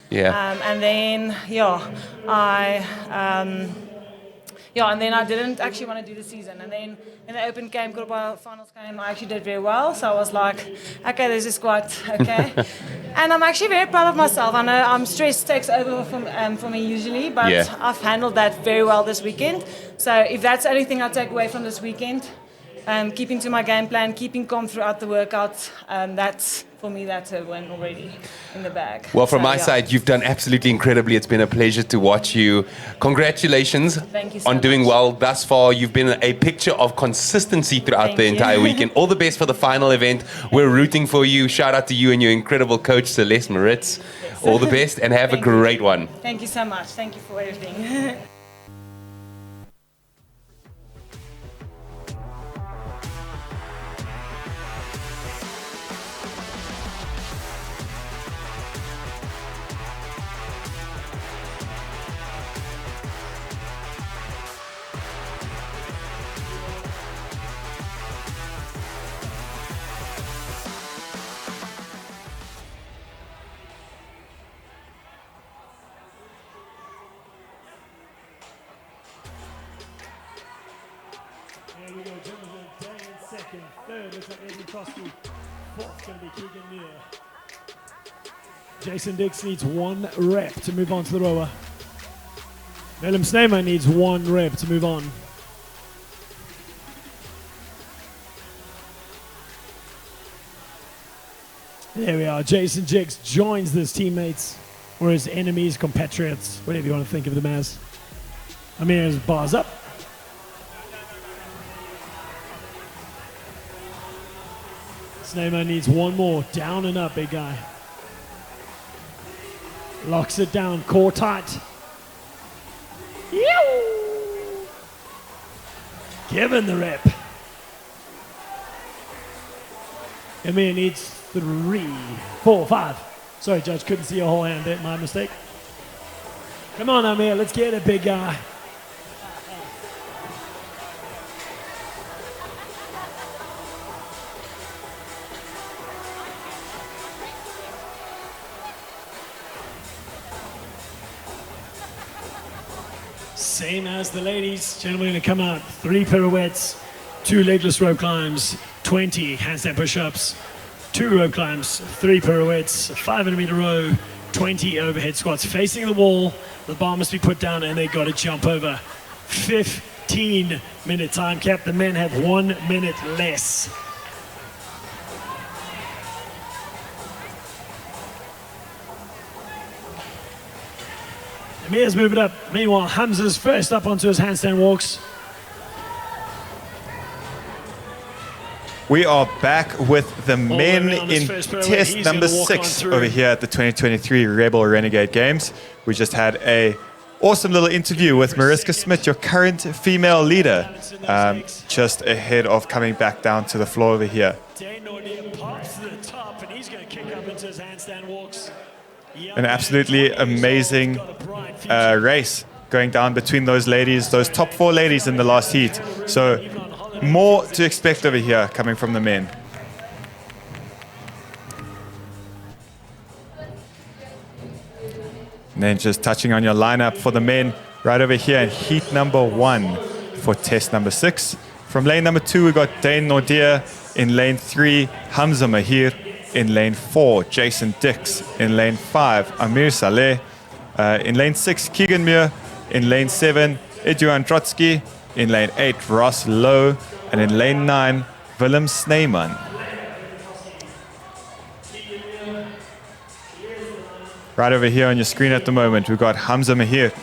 Yeah. And then, and then I didn't actually want to do the season. And then in the open game, quarterfinals game, I actually did very well. So I was like, okay, this is quite okay. And I'm actually very proud of myself. I know stress takes over for me usually, but I've handled that very well this weekend. So if that's the only thing I take away from this weekend, keeping to my game plan, keeping calm throughout the workout, for me, that's a win already in the bag. Well, from my side, you've done absolutely incredibly. It's been a pleasure to watch you. Congratulations on doing well thus far. You've been a picture of consistency throughout the entire weekend. All the best for the final event. We're rooting for you. Shout out to you and your incredible coach, Celeste Maritz. Yes. All the best and have a great one. Thank you so much. Thank you for everything. There we go, gentlemen. Day in second, third. Looks like Eddie Costi. Fourth going to be Keegan Muir. Jason Dix needs 1 rep to move on to the rower. Willem Sneema needs 1 rep to move on. There we are. Jason Dix joins his teammates, or his enemies, compatriots, whatever you want to think of them as. Amir's bars up. Sneema needs 1 more. Down and up, big guy. Locks it down, core tight. Given the rep. Amir needs 3, 4, 5. Sorry, Judge, couldn't see your whole hand there. My mistake. Come on, Amir, let's get it, big guy. Same as the ladies. Gentlemen going to come out. 3 pirouettes, 2 legless rope climbs, 20 handstand push-ups, 2 rope climbs, 3 pirouettes, 500-meter row, 20 overhead squats. Facing the wall, the bar must be put down and they got to jump over. 15-minute time cap. The men have 1 minute less. Amir's moving up. Meanwhile, Hamza's first up onto his handstand walks. We are back with the men in test number 6 over here at the 2023 Rebel Renegade Games. We just had a awesome little interview with Mariska Smith, your current female leader, just ahead of coming back down to the floor over here. An absolutely amazing race going down between those ladies, those top 4 ladies in the last heat. So more to expect over here coming from the men. And then just touching on your lineup for the men right over here in heat number 1 for test number 6. From lane number 2, we got Dane Nordia. In lane 3, Hamza Mahir. In lane 4, Jason Dix. In lane 5, Amir Saleh. In lane 6, Keegan Muir. In lane 7, Eduard Trotsky. In lane 8, Ross Lowe. And in lane 9, Willem Sneeman. Right over here on your screen at the moment, we've got Hamza Mahir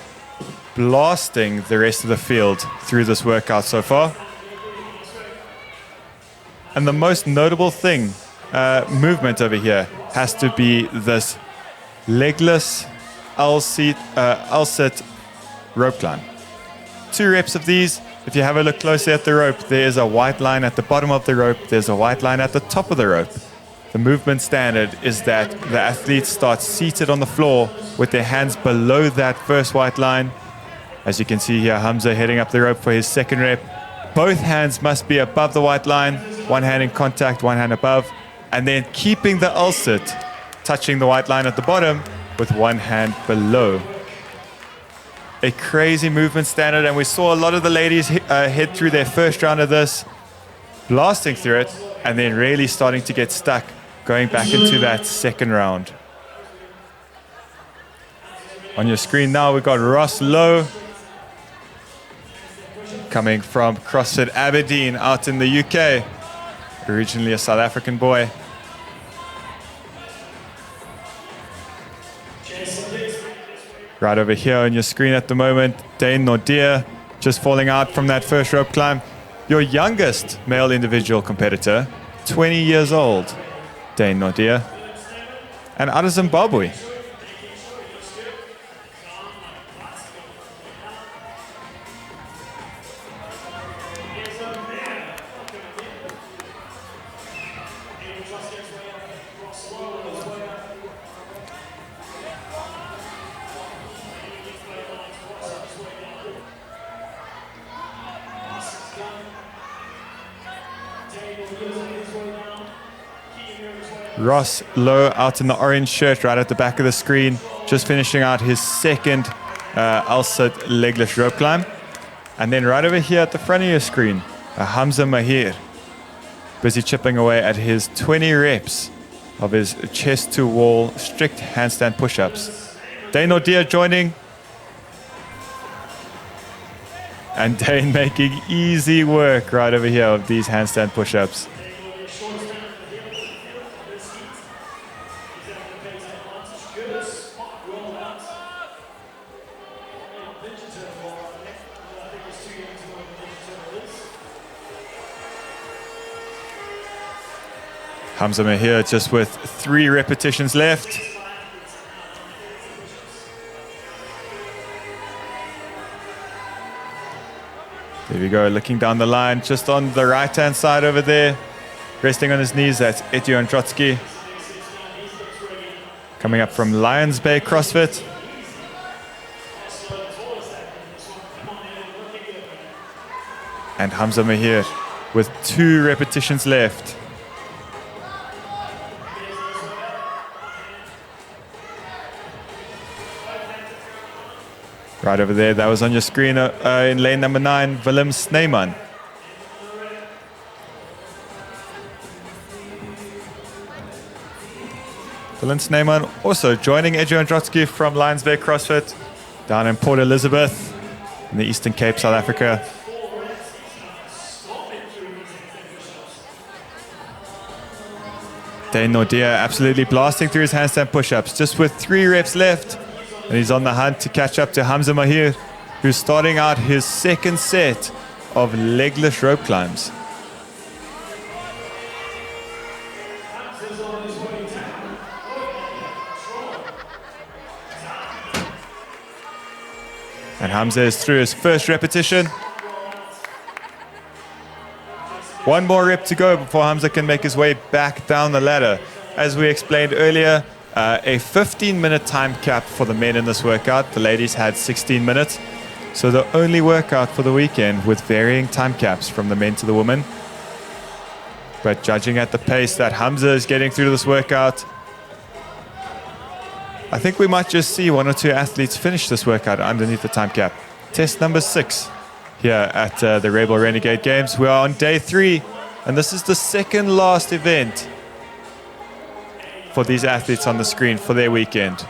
blasting the rest of the field through this workout so far. And the most notable thing, movement over here, has to be this legless L-sit rope climb. 2 reps of these. If you have a look closely at the rope, there is a white line at the bottom of the rope. There's a white line at the top of the rope. The movement standard is that the athletes start seated on the floor with their hands below that first white line. As you can see here, Hamza heading up the rope for his 2nd rep. Both hands must be above the white line, 1 hand in contact, 1 hand above, and then keeping the L-sit touching the white line at the bottom with one hand below. A crazy movement standard, and we saw a lot of the ladies head through their first round of this, blasting through it, and then really starting to get stuck going back into that second round. On your screen now, we've got Ross Lowe, coming from CrossFit Aberdeen out in the UK, originally a South African boy. Right over here on your screen at the moment, Dane Nordier, just falling out from that first rope climb. Your youngest male individual competitor, 20 years old, Dane Nordier, and out of Zimbabwe. Ross Lowe out in the orange shirt right at the back of the screen, just finishing out his second Al-Sit legless rope climb. And then right over here at the front of your screen, Hamza Mahir, busy chipping away at his 20 reps of his chest to wall strict handstand push-ups. Dane O'Dear joining. And Dane making easy work right over here of these handstand push-ups. Hamza Mahir just with 3 repetitions left. There we go, looking down the line, just on the right-hand side over there. Resting on his knees, that's Etienne Trotsky. Coming up from Lions Bay CrossFit. And Hamza Mahir with 2 repetitions left. Right over there, that was on your screen in lane number 9, Willem Snyman. Willem Snyman also joining Ejo Androtsky from Lions Bay CrossFit down in Port Elizabeth in the Eastern Cape, South Africa. Dane Nordier absolutely blasting through his handstand push-ups, just with 3 reps left. And he's on the hunt to catch up to Hamza Mahir, who's starting out his second set of legless rope climbs. And Hamza is through his first repetition. 1 more rep to go before Hamza can make his way back down the ladder. As we explained earlier, a 15-minute time cap for the men in this workout. The ladies had 16 minutes. So the only workout for the weekend with varying time caps from the men to the women. But judging at the pace that Hamza is getting through this workout, I think we might just see 1 or 2 athletes finish this workout underneath the time cap. Test number 6 here at the Rebel Renegade Games. We are on day 3, and this is the second last event for these athletes on the screen for their weekend.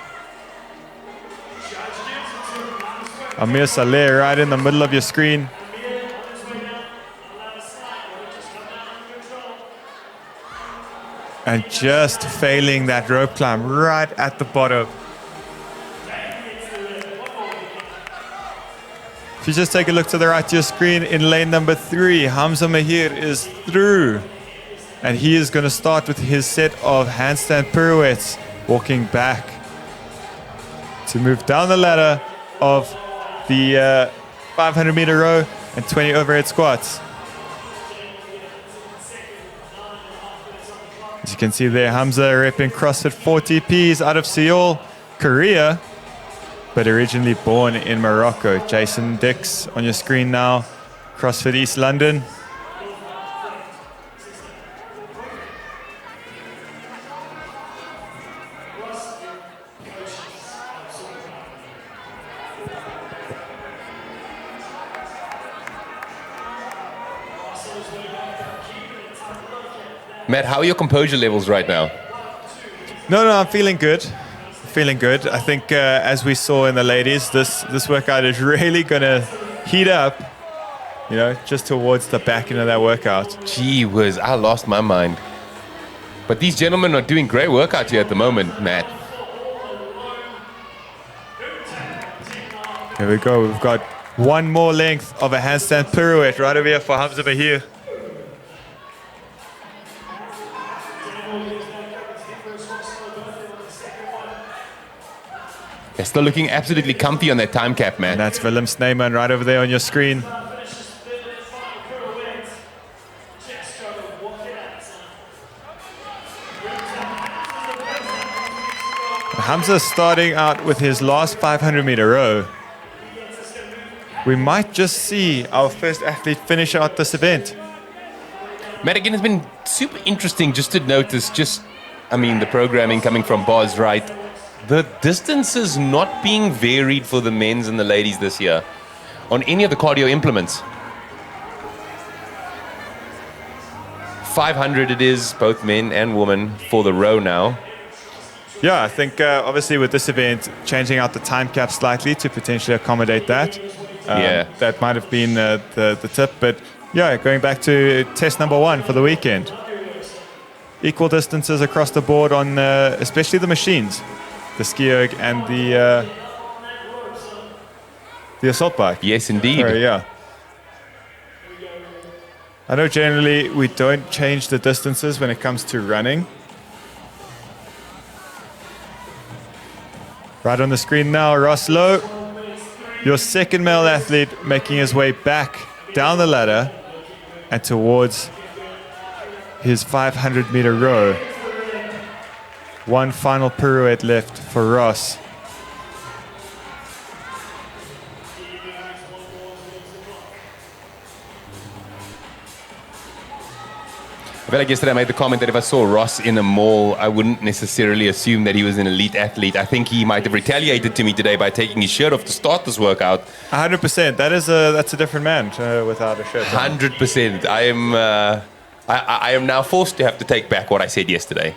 Amir Saleh right in the middle of your screen. And just failing that rope climb right at the bottom. If you just take a look to the right of your screen, in lane number 3, Hamza Mahir is through. And he is going to start with his set of handstand pirouettes, walking back to move down the ladder of the 500-meter row and 20 overhead squats. As you can see there, Hamza repping CrossFit 40Ps out of Seoul, Korea, but originally born in Morocco. Jason Dix on your screen now, CrossFit East London. Matt, how are your composure levels right now? No, I'm feeling good. Feeling good. I think as we saw in the ladies, this workout is really going to heat up, just towards the back end of that workout. Gee whiz, I lost my mind. But these gentlemen are doing great workouts here at the moment, Matt. Here we go. We've got one more length of a handstand pirouette right over here for Hamza Mahir. They're still looking absolutely comfy on that time cap, man. And that's Willem Snyman right over there on your screen. Hamza starting out with his last 500-meter row. We might just see our first athlete finish out this event. Matt, again, it's been super interesting just to notice the programming coming from Boz, right? The distances not being varied for the men's and the ladies this year on any of the cardio implements. 500 it is, both men and women, for the row now. Yeah, I think obviously with this event, changing out the time cap slightly to potentially accommodate that. That might have been the tip. But yeah, going back to test number 1 for the weekend. Equal distances across the board on especially the machines. The ski erg and the assault bike. Yes, indeed. Yeah. I know generally we don't change the distances when it comes to running. Right on the screen now, Ross Lowe, your second male athlete making his way back down the ladder and towards his 500-meter row. One final pirouette left for Ross. I feel like yesterday I made the comment that if I saw Ross in a mall, I wouldn't necessarily assume that he was an elite athlete. I think he might have retaliated to me today by taking his shirt off to start this workout. 100%. That's a different man without a shirt on. 100%. I am now forced to have to take back what I said yesterday.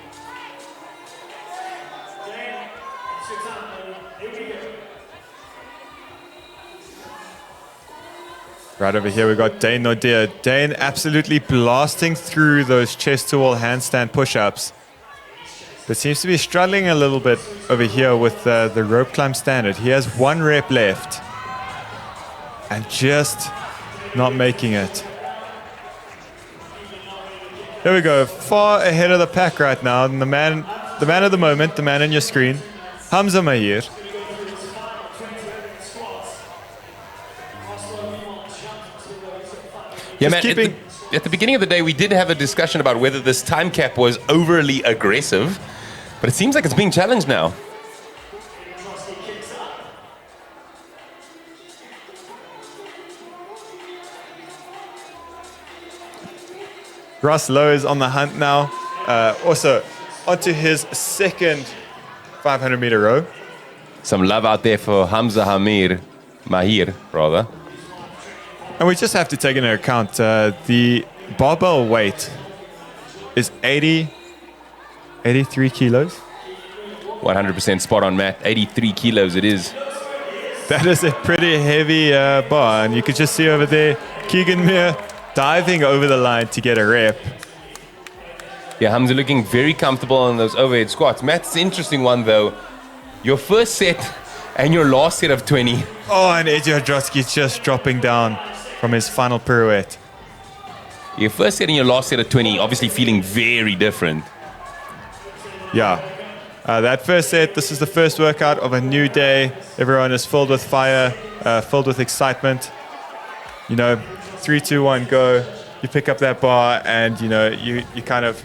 Right over here, we got Dane Nordia. Dane absolutely blasting through those chest-to-wall handstand push-ups. But seems to be struggling a little bit over here with the rope climb standard. He has 1 rep left. And just not making it. There we go. Far ahead of the pack right now. And the man of the moment, the man on your screen, Hamza Mahir. Yeah, man, at the beginning of the day, we did have a discussion about whether this time cap was overly aggressive, but it seems like it's being challenged now. Ross Lowe is on the hunt now. Also, onto his second 500-meter row. Some love out there for Hamza Mahir, rather. And we just have to take into account the barbell weight is 83 kilos. 100% spot on, Matt. 83 kilos it is. That is a pretty heavy bar. And you can just see over there, Keegan Meir diving over the line to get a rep. Yeah, Hamza looking very comfortable on those overhead squats. Matt, it's an interesting one, though. Your first set and your last set of 20. Oh, and Eddie Odrotsky just dropping down from his final pirouette. Your first set and your last set of 20, obviously feeling very different. Yeah. That first set, this is the first workout of a new day. Everyone is filled with fire, filled with excitement. 3, 2, 1, go. You pick up that bar and, you kind of...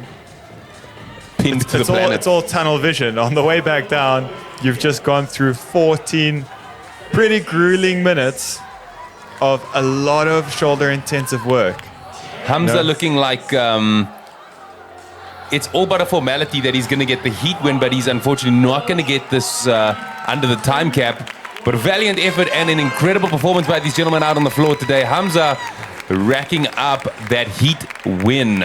Pinned to the planet. It's all tunnel vision. On the way back down, you've just gone through 14 pretty grueling minutes of a lot of shoulder-intensive work. Hamza looking like it's all but a formality that he's going to get the heat win, but he's unfortunately not going to get this under the time cap. But valiant effort and an incredible performance by these gentlemen out on the floor today. Hamza racking up that heat win.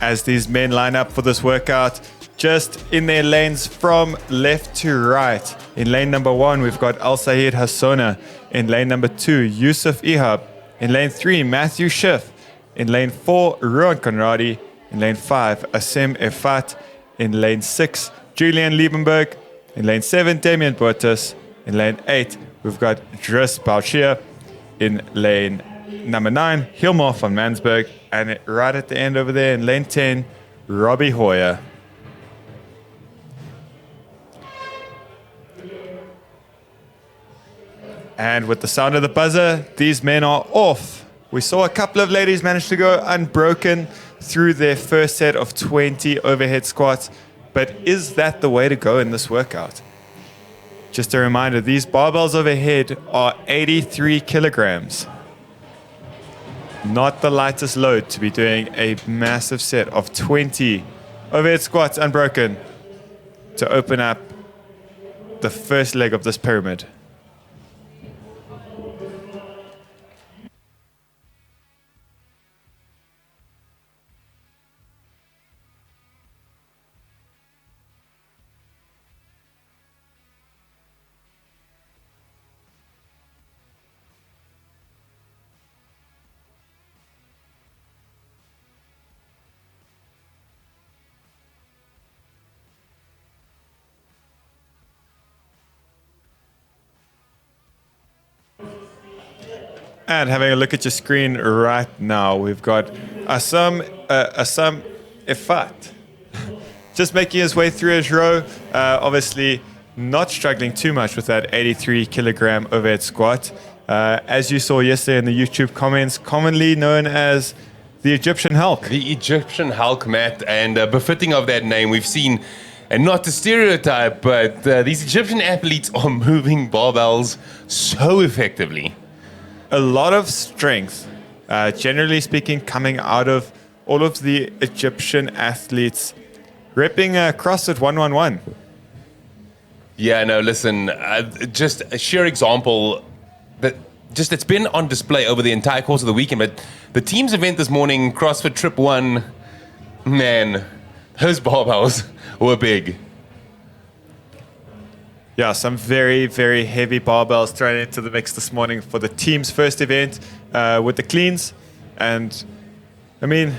as these men line up for this workout, just in their lanes from left to right. In lane number 1, we've got Al Sayed Hassona. In lane number 2, Yusuf Ihab. In lane 3, Matthew Schiff. In lane 4, Ruan Conradi. In lane 5, Assem Efat. In lane 6, Julian Liebenberg. In lane 7, Damien Botas. In lane 8, we've got Dries Bouchier. In lane number 9, Hilmar van Mansberg. And right at the end over there in lane 10, Robbie Hoyer. And with the sound of the buzzer, these men are off. We saw a couple of ladies manage to go unbroken through their first set of 20 overhead squats. But is that the way to go in this workout? Just a reminder, these barbells overhead are 83 kilograms. Not the lightest load to be doing a massive set of 20 overhead squats unbroken to open up the first leg of this pyramid. And having a look at your screen right now, we've got Assam Efat just making his way through his row. Obviously, not struggling too much with that 83 kilogram overhead squat. As you saw yesterday in the YouTube comments, commonly known as the Egyptian Hulk. The Egyptian Hulk, Matt, and befitting of that name, we've seen, and not to stereotype, but these Egyptian athletes are moving barbells so effectively. A lot of strength, generally speaking, coming out of all of the Egyptian athletes repping CrossFit 111. Yeah, no, listen, just a sheer example that just it's been on display over the entire course of the weekend. But the team's event this morning, CrossFit Trip 1, man, those barbells were big. Yeah, some very, very heavy barbells thrown into the mix this morning for the team's first event with the cleans. And, I mean,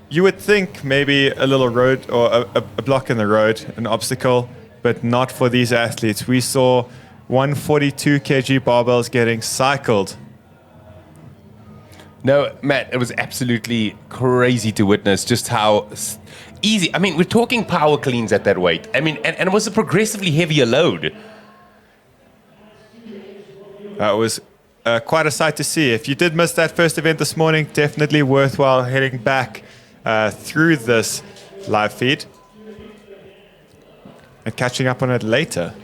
you would think maybe a little road or a block in the road, an obstacle, but not for these athletes. We saw 142 kg barbells getting cycled. No, Matt, it was absolutely crazy to witness just how easy. I mean, we're talking power cleans at that weight. I mean, and it was a progressively heavier load. It was quite a sight to see. If you did miss that first event this morning, definitely worthwhile heading back through this live feed and catching up on it later.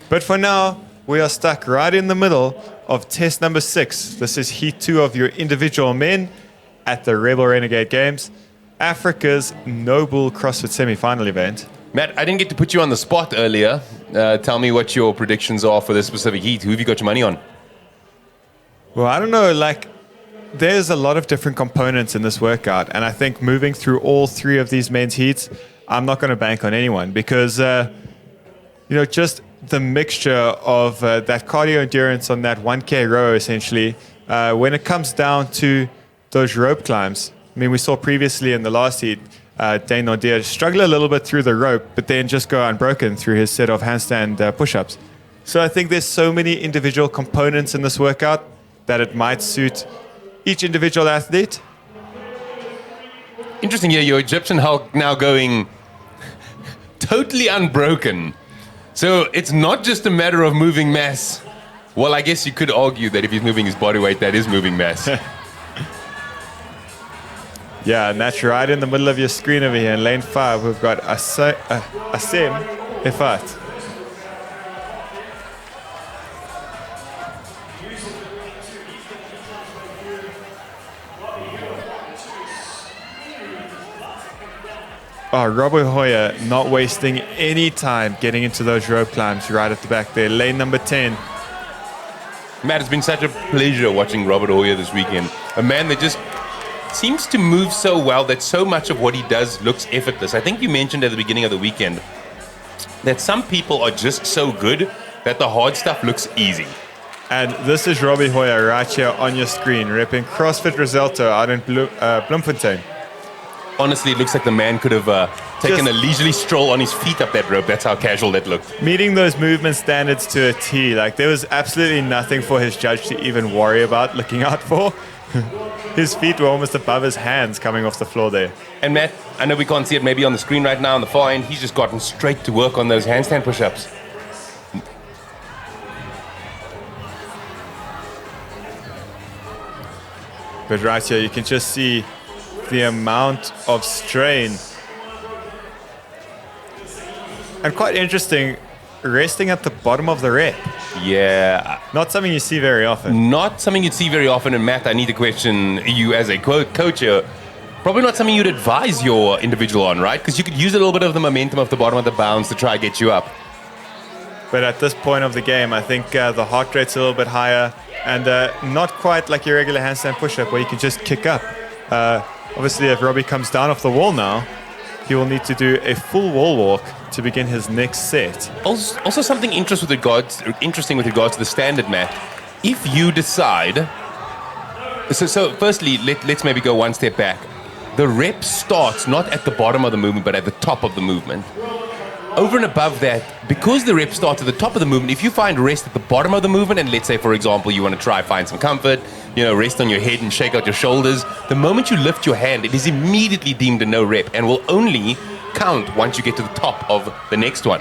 But for now, we are stuck right in the middle of test number 6. This is heat 2 of your individual men at the Rebel Renegade Games, Africa's Noble CrossFit Semifinal event. Matt, I didn't get to put you on the spot earlier. Tell me what your predictions are for this specific heat. Who have you got your money on? Well, I don't know, there's a lot of different components in this workout, and I think moving through all 3 of these men's heats, I'm not going to bank on anyone because, just the mixture of that cardio endurance on that 1K row, essentially, when it comes down to those rope climbs. I mean, we saw previously in the last heat, Dane Nordier struggle a little bit through the rope, but then just go unbroken through his set of handstand push-ups. So I think there's so many individual components in this workout that it might suit each individual athlete. Interesting, yeah, your Egyptian Hulk now going totally unbroken. So it's not just a matter of moving mass. Well, I guess you could argue that if he's moving his body weight, that is moving mass. Yeah, and that's right in the middle of your screen over here in lane 5. We've got Assem Efat. Oh, Robbie Hoyer not wasting any time getting into those rope climbs right at the back there. Lane number 10. Matt, it's been such a pleasure watching Robert Hoyer this weekend. A man that just seems to move so well that so much of what he does looks effortless. I think you mentioned at the beginning of the weekend that some people are just so good that the hard stuff looks easy. And this is Robbie Hoyer right here on your screen, repping CrossFit Risalto out in Bloemfontein. Honestly, it looks like the man could have taken a leisurely stroll on his feet up that rope. That's how casual that looked. Meeting those movement standards to a T, like there was absolutely nothing for his judge to even worry about looking out for. His feet were almost above his hands coming off the floor there. And Matt, I know we can't see it maybe on the screen right now on the far end. He's just gotten straight to work on those handstand push-ups. But right here, you can just see the amount of strain. And quite interesting, resting at the bottom of the rep. Yeah. Not something you see very often. Not something you'd see very often. And Matt, I need to question you as a coach here. Probably not something you'd advise your individual on, right? Because you could use a little bit of the momentum of the bottom of the bounce to try and get you up. But at this point of the game, I think the heart rate's a little bit higher and not quite like your regular handstand push-up where you can just kick up. Obviously, if Robbie comes down off the wall now, he will need to do a full wall walk to begin his next set. Also something interesting with regards to the standard, Matt. If you decide... So firstly, let's maybe go one step back. The rep starts not at the bottom of the movement, but at the top of the movement. Over and above that, because the rep starts at the top of the movement, if you find rest at the bottom of the movement, and let's say, for example, you want to try find some comfort, rest on your head and shake out your shoulders, the moment you lift your hand, it is immediately deemed a no rep and will only count once you get to the top of the next one.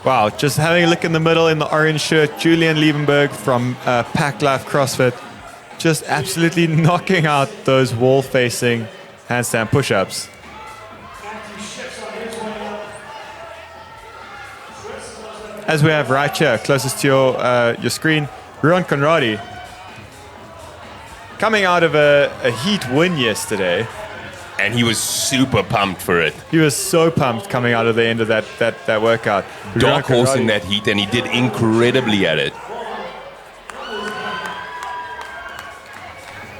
Wow, just having a look in the middle in the orange shirt, Julian Liebenberg from Pack Life CrossFit, just absolutely knocking out those wall-facing handstand push-ups. As we have right here, closest to your screen, Ruan Conradi, coming out of a heat win yesterday. And he was super pumped for it. He was so pumped coming out of the end of that workout. Dark horse in that heat, and he did incredibly at it.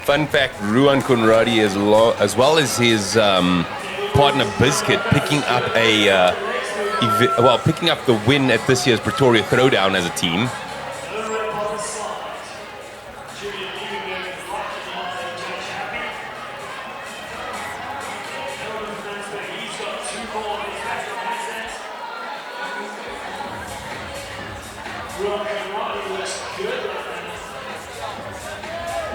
Fun fact, Ruan Conradi, as well as his partner Biscuit, picking up picking up the win at this year's Pretoria Throwdown as a team.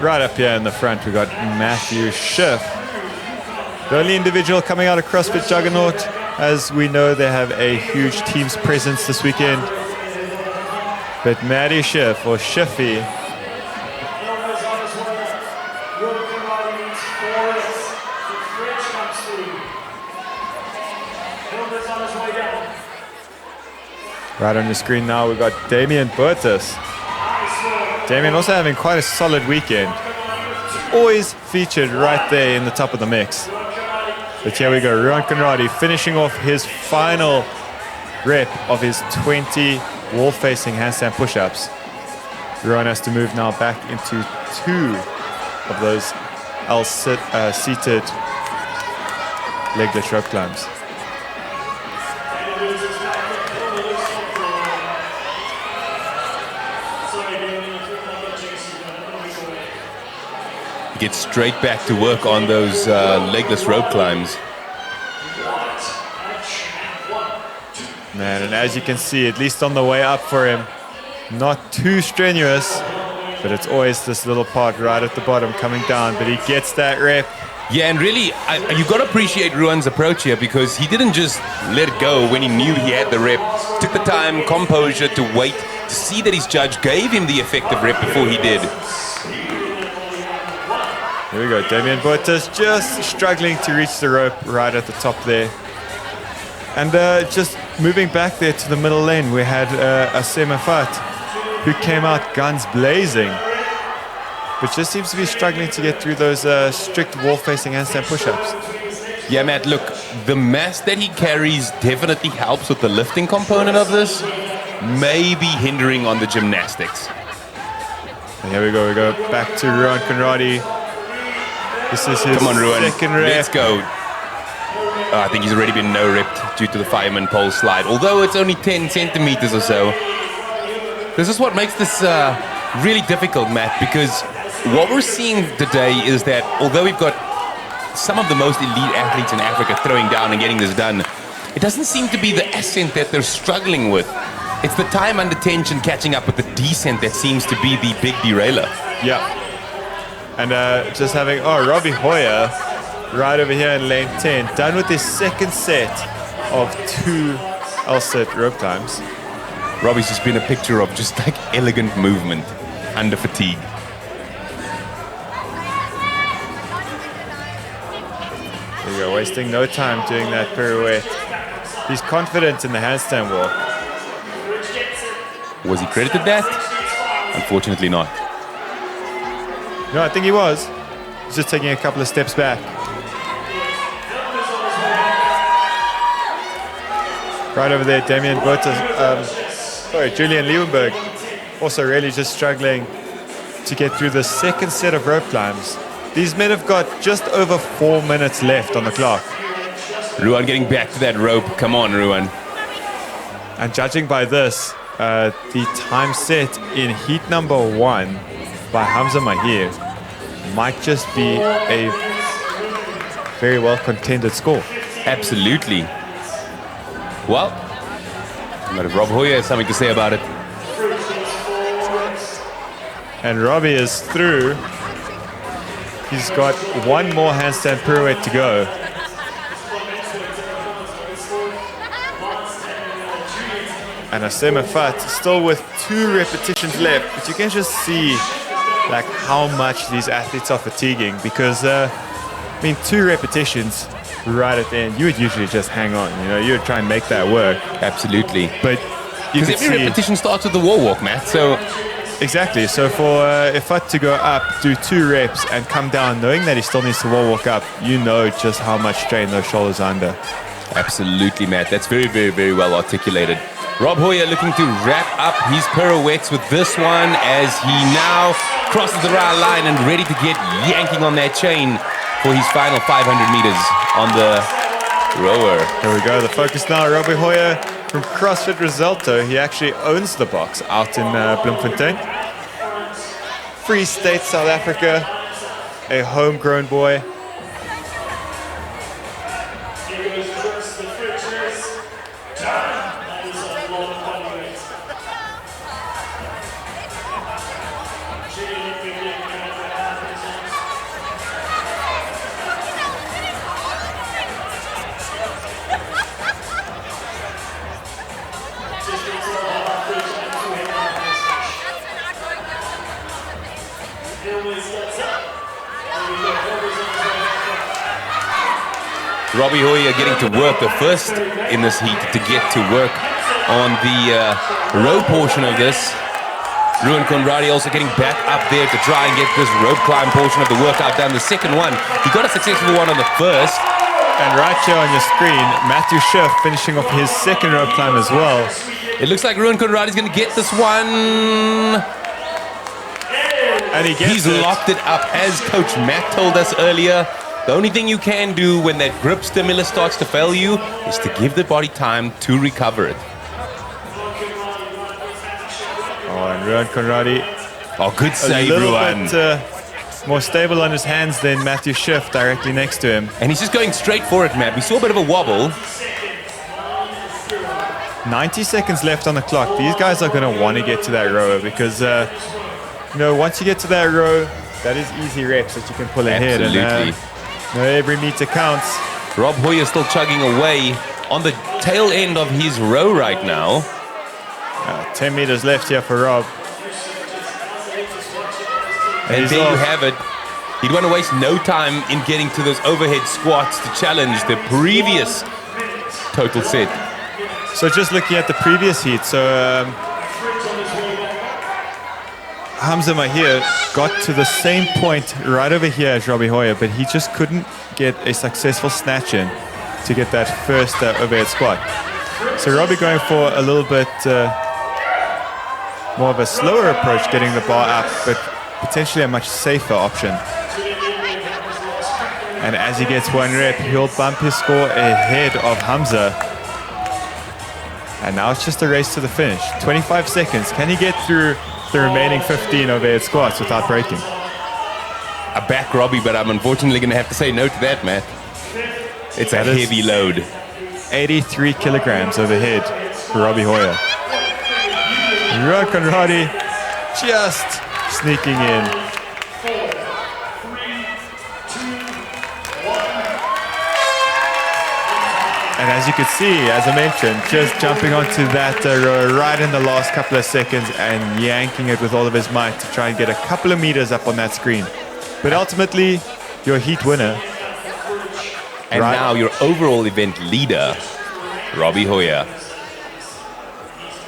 Right up here in the front, we got Matthew Schiff. The only individual coming out of CrossFit Juggernaut. As we know, they have a huge team's presence this weekend. But Matty Schiff, or Schiffy, right on your screen now, we've got Damien Burtis. Damien also having quite a solid weekend. Always featured right there in the top of the mix. But here we go, Ruan Conradi finishing off his final rep of his 20 wall-facing handstand push-ups. Ruan has to move now back into 2 of those seated legless rope climbs. Get straight back to work on those legless rope climbs. Man, and as you can see, at least on the way up for him, not too strenuous, but it's always this little part right at the bottom coming down, but he gets that rep. Yeah, and really, you've got to appreciate Ruan's approach here, because he didn't just let it go when he knew he had the rep. Took the time, composure to wait, to see that his judge gave him the effective rep before he did. Here we go, Damien Burtis just struggling to reach the rope right at the top there. And just moving back there to the middle lane, we had Semifinal, who came out guns blazing, but just seems to be struggling to get through those strict wall-facing handstand push-ups. Yeah, Matt, look, the mass that he carries definitely helps with the lifting component of this, maybe hindering on the gymnastics. And here we go back to Ruan Conradi. This is his Come on, Ruan. second rep. Let's go. I think he's already been no-repped due to the fireman pole slide, although it's only 10 centimeters or so. This is what makes this really difficult, Matt, because what we're seeing today is that although we've got some of the most elite athletes in Africa throwing down and getting this done, it doesn't seem to be the ascent that they're struggling with. It's the time under tension catching up with the descent that seems to be the big derailer. Yeah. And just having, Robbie Hoyer right over here in lane 10, done with his second set of 2 L-sit rope climbs. Robbie's just been a picture of just like elegant movement under fatigue. There you go, wasting no time doing that pirouette. He's confident in the handstand walk. Was he credited that? Unfortunately not. No, I think he was. He's just taking a couple of steps back. Right over there, Julian Liebenberg, also really just struggling to get through the second set of rope climbs. These men have got just over 4 minutes left on the clock. Ruan getting back to that rope. Come on, Ruan. And judging by this, the time set in heat number 1 by Hamza Mahir might just be a very well contended score. Absolutely. Well, but if Rob Hoyer has something to say about it. And Robbie is through. He's got one more handstand pirouette to go. And a Semifat still with 2 repetitions left, but you can just see like how much these athletes are fatiguing because 2 repetitions right at the end, you would usually just hang on, you would try and make that work. Absolutely. But because every repetition starts with the wall walk, Matt, so... Exactly, so for Ifat to go up, do 2 reps and come down knowing that he still needs to wall walk up, you know just how much strain those shoulders are under. Absolutely, Matt, that's very, very, very well articulated. Rob Hoyer looking to wrap up his pirouettes with this one as he now crosses the right line and ready to get yanking on that chain for his final 500 meters on the rower. Here we go, the focus now, Robbie Hoyer from CrossFit Resulto. He actually owns the box out in Bloemfontein. Free State, South Africa, a homegrown boy. Robbie Hoyer getting to work the first in this heat to get to work on the row portion of this. Ruan Conradi also getting back up there to try and get this rope climb portion of the workout done. The second one, he got a successful one on the first. And right here on your screen, Matthew Schiff finishing off his second rope climb as well. It looks like Ruan Conradi is going to get this one. And he's locked it up, as Coach Matt told us earlier. The only thing you can do when that grip stimulus starts to fail you is to give the body time to recover it. Oh, and Ruan Conradi. Oh, good save, Ruan. A little bit more stable on his hands than Matthew Schiff directly next to him. And he's just going straight for it, Matt. We saw a bit of a wobble. 90 seconds left on the clock. These guys are going to want to get to that rower because, once you get to that row, that is easy reps that you can pull ahead. Absolutely. And, every meter counts. Rob Hoyer still chugging away on the tail end of his row right now. 10 meters left here for Rob. And there you have it. He'd want to waste no time in getting to those overhead squats to challenge the previous total set. So just looking at the previous heat, so Hamza Mahir got to the same point right over here as Robbie Hoyer, but he just couldn't get a successful snatch in to get that first overhead squat. So Robbie going for a little bit more of a slower approach getting the bar up, but potentially a much safer option. And as he gets one rep, he'll bump his score ahead of Hamza. And now it's just a race to the finish. 25 seconds. Can he get through the remaining 15 overhead squats without breaking? I back Robbie, but I'm unfortunately going to have to say no to that, Matt. It's a heavy load. 83 kilograms overhead for Robbie Hoyer. Conradi just sneaking in. And as you could see, as I mentioned, just jumping onto that row right in the last couple of seconds and yanking it with all of his might to try and get a couple of meters up on that screen. But ultimately, your heat winner. And now your overall event leader, Robbie Hoyer.